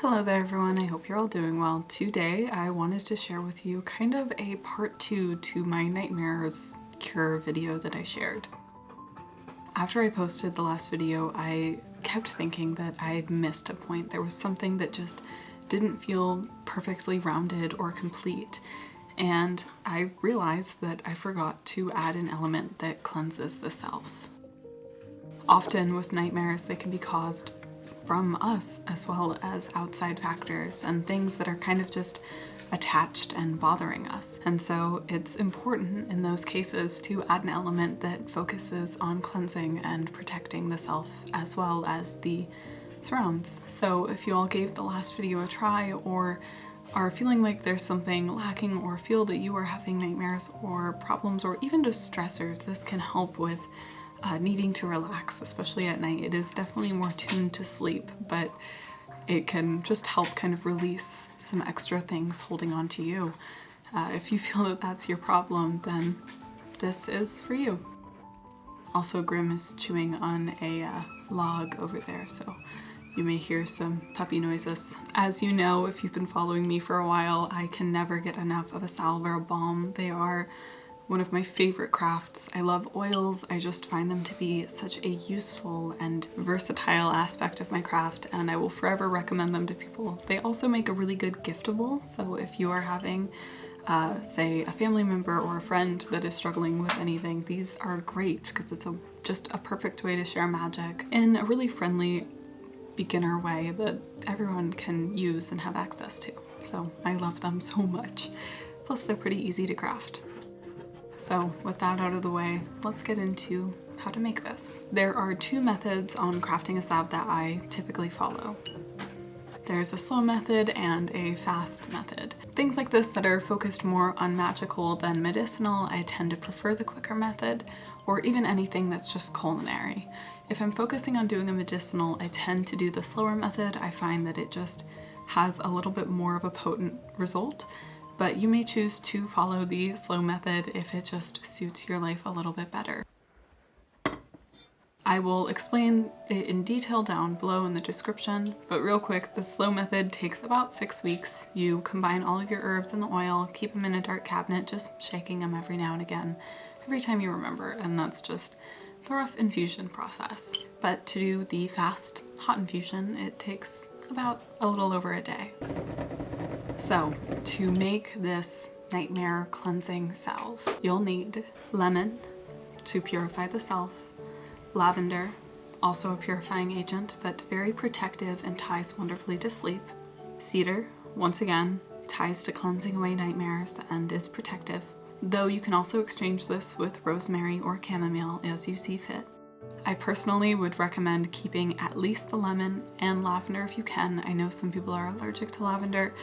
Hello there everyone, I hope you're all doing well. Today I wanted to share with you kind of a part 2 to my nightmares cure video that I shared. After I posted the last video, I kept thinking that I had missed a point. There was something that just didn't feel perfectly rounded or complete, and I realized that I forgot to add an element that cleanses the self. Often with nightmares, they can be caused from us as well as outside factors and things that are kind of just attached and bothering us. And so it's important in those cases to add an element that focuses on cleansing and protecting the self as well as the surrounds. So if you all gave the last video a try or are feeling like there's something lacking or feel that you are having nightmares or problems or even just stressors, this can help with needing to relax, especially at night. It is definitely more tuned to sleep, but it can just help kind of release some extra things holding on to you. If you feel that that's your problem, then this is for you. Also, Grim is chewing on a log over there, so you may hear some puppy noises. As you know, if you've been following me for a while, I can never get enough of a salve or a balm. They are one of my favorite crafts. I love oils. I just find them to be such a useful and versatile aspect of my craft, and I will forever recommend them to people. They also make a really good giftable, so if you are having say a family member or a friend that is struggling with anything, these are great because it's just a perfect way to share magic in a really friendly beginner way that everyone can use and have access to. So I love them so much. Plus they're pretty easy to craft. So with that out of the way, let's get into how to make this. There are two methods on crafting a salve that I typically follow. There's a slow method and a fast method. Things like this that are focused more on magical than medicinal, I tend to prefer the quicker method, or even anything that's just culinary. If I'm focusing on doing a medicinal, I tend to do the slower method. I find that it just has a little bit more of a potent result. But you may choose to follow the slow method if it just suits your life a little bit better. I will explain it in detail down below in the description, but real quick, the slow method takes about 6 weeks. You combine all of your herbs in the oil, keep them in a dark cabinet, just shaking them every now and again, every time you remember, and that's just the rough infusion process. But to do the fast hot infusion, it takes about a little over a day. So to make this nightmare cleansing salve, you'll need lemon to purify the self, lavender, also a purifying agent but very protective and ties wonderfully to sleep, cedar, once again, ties to cleansing away nightmares and is protective, though you can also exchange this with rosemary or chamomile as you see fit. I personally would recommend keeping at least the lemon and lavender if you can. I know some people are allergic to lavender.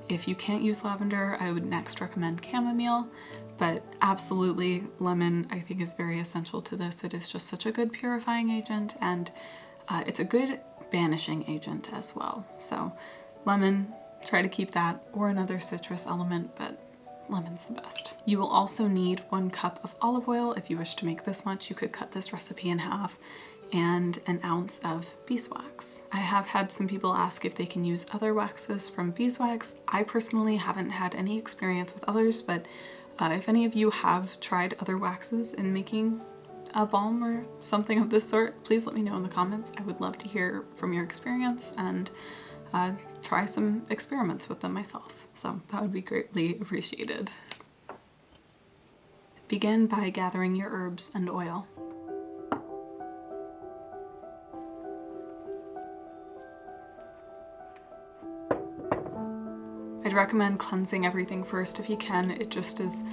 If you can't use lavender, I would next recommend chamomile, but absolutely lemon I think is very essential to this. It is just such a good purifying agent, and it's a good banishing agent as well. So lemon, try to keep that, or another citrus element, but lemon's the best. You will also need 1 cup of olive oil. If you wish to make this much, you could cut this recipe in half, and an ounce of beeswax. I have had some people ask if they can use other waxes from beeswax. I personally haven't had any experience with others, but if any of you have tried other waxes in making a balm or something of this sort, please let me know in the comments. I would love to hear from your experience and try some experiments with them myself. So that would be greatly appreciated. Begin by gathering your herbs and oil. I'd recommend cleansing everything first if you can. It just is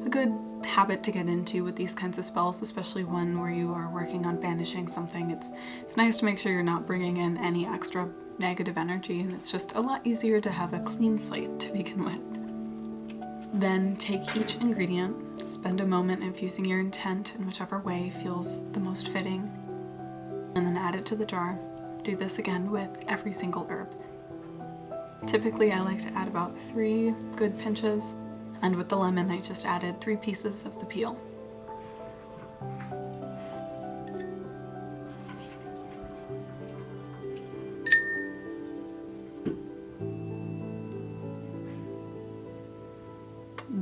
a good habit to get into with these kinds of spells, especially one where you are working on banishing something. It's nice to make sure you're not bringing in any extra negative energy, and it's just a lot easier to have a clean slate to begin with. Then take each ingredient, spend a moment infusing your intent in whichever way feels the most fitting, and then add it to the jar. Do this again with every single herb. Typically I like to add about 3 good pinches, and with the lemon I just added 3 pieces of the peel.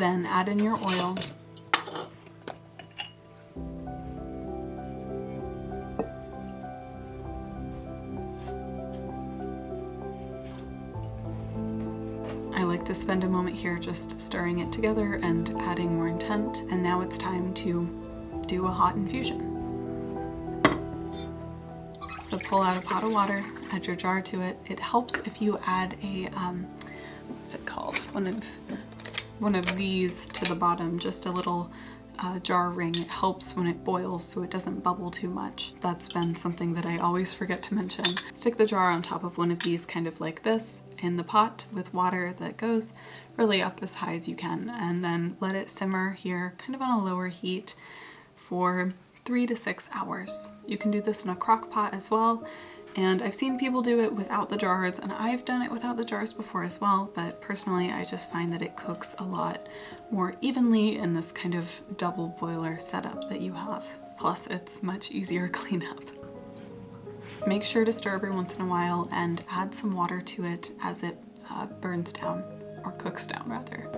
Then add in your oil. I like to spend a moment here just stirring it together and adding more intent, and now it's time to do a hot infusion. So pull out a pot of water, add your jar to it. It helps if you add a, what's it called? One of these to the bottom, just a little jar ring. It helps when it boils so it doesn't bubble too much. That's been something that I always forget to mention. Stick the jar on top of one of these kind of like this in the pot with water that goes really up as high as you can, and then let it simmer here kind of on a lower heat for 3 to 6 hours. You can do this in a crock pot as well, and I've seen people do it without the jars, and I've done it without the jars before as well, but personally I just find that it cooks a lot more evenly in this kind of double boiler setup that you have. Plus it's much easier cleanup. Make sure to stir every once in a while and add some water to it as it burns down, or cooks down rather.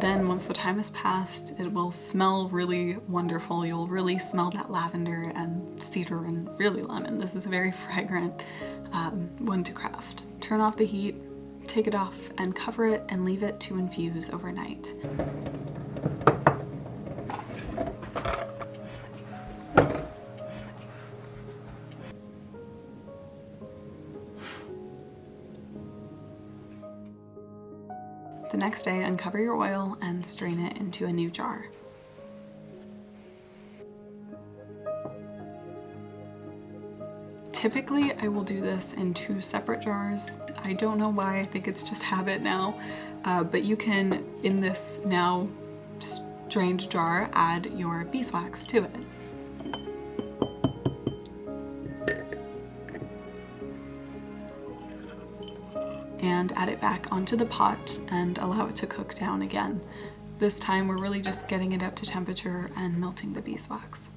Then once the time has passed, it will smell really wonderful. You'll really smell that lavender and cedar and really lemon. This is a very fragrant one to craft. Turn off the heat, take it off, and cover it and leave it to infuse overnight. The next day, uncover your oil and strain it into a new jar. Typically, I will do this in 2 separate jars. I don't know why, I think it's just habit now, but you can, in this now strained jar, add your beeswax to it. And add it back onto the pot and allow it to cook down again. This time we're really just getting it up to temperature and melting the beeswax.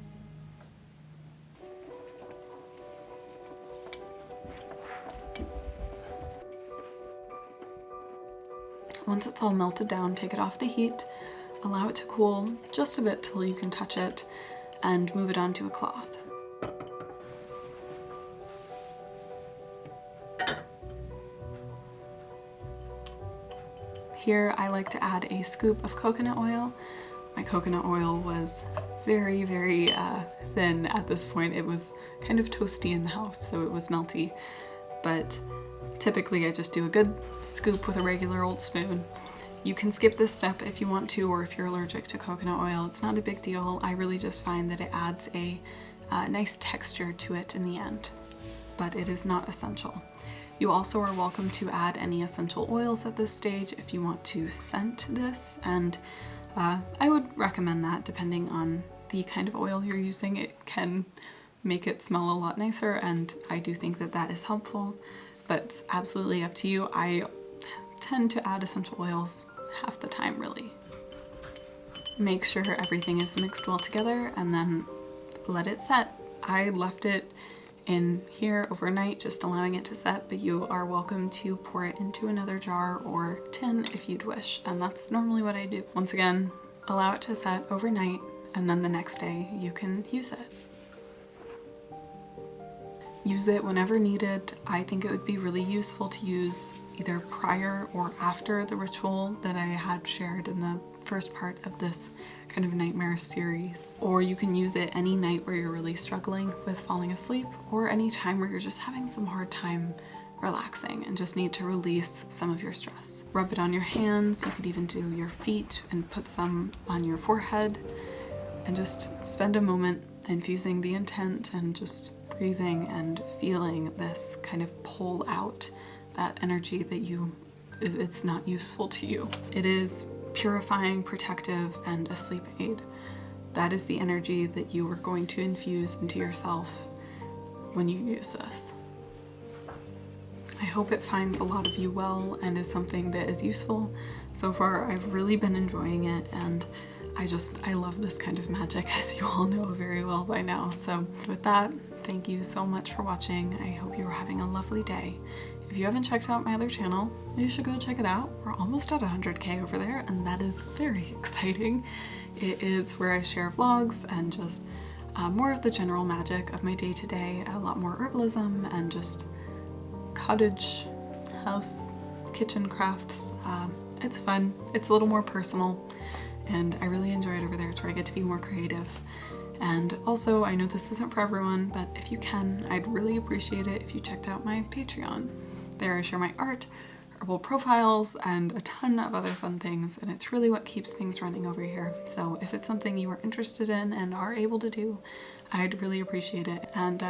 Once it's all melted down, take it off the heat, allow it to cool just a bit till you can touch it, and move it onto a cloth. Here I like to add a scoop of coconut oil. My coconut oil was very, very thin at this point. It was kind of toasty in the house, so it was melty. But typically I just do a good scoop with a regular old spoon. You can skip this step if you want to, or if you're allergic to coconut oil. It's not a big deal. I really just find that it adds a nice texture to it in the end, but it is not essential. You also are welcome to add any essential oils at this stage if you want to scent this, and I would recommend that depending on the kind of oil you're using. It can make it smell a lot nicer, and I do think that that is helpful, but it's absolutely up to you. I tend to add essential oils half the time, really. Make sure everything is mixed well together and then let it set. I left it in here overnight, just allowing it to set, but you are welcome to pour it into another jar or tin if you'd wish, and that's normally what I do. Once again, allow it to set overnight, and then the next day you can use it. Use it whenever needed. I think it would be really useful to use either prior or after the ritual that I had shared in the first part of this kind of nightmare series. Or you can use it any night where you're really struggling with falling asleep, or any time where you're just having some hard time relaxing and just need to release some of your stress. Rub it on your hands. You could even do your feet and put some on your forehead, and just spend a moment infusing the intent and just breathing and feeling this kind of pull out that energy that it's not useful to you. It is purifying, protective, and a sleep aid. That is the energy that you are going to infuse into yourself when you use this. I hope it finds a lot of you well and is something that is useful. So far, I've really been enjoying it, and I love this kind of magic, as you all know very well by now. So with that, thank you so much for watching. I hope you are having a lovely day. If you haven't checked out my other channel, you should go check it out. We're almost at 100K over there, and that is very exciting. It is where I share vlogs and just more of the general magic of my day-to-day, a lot more herbalism and just cottage, house, kitchen crafts. It's fun, it's a little more personal, and I really enjoy it over there. It's where I get to be more creative. And also, I know this isn't for everyone, but if you can, I'd really appreciate it if you checked out my Patreon. There I share my art, herbal profiles, and a ton of other fun things, and it's really what keeps things running over here. So if it's something you are interested in and are able to do, I'd really appreciate it. And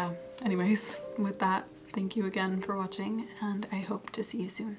anyways, with that, thank you again for watching, and I hope to see you soon.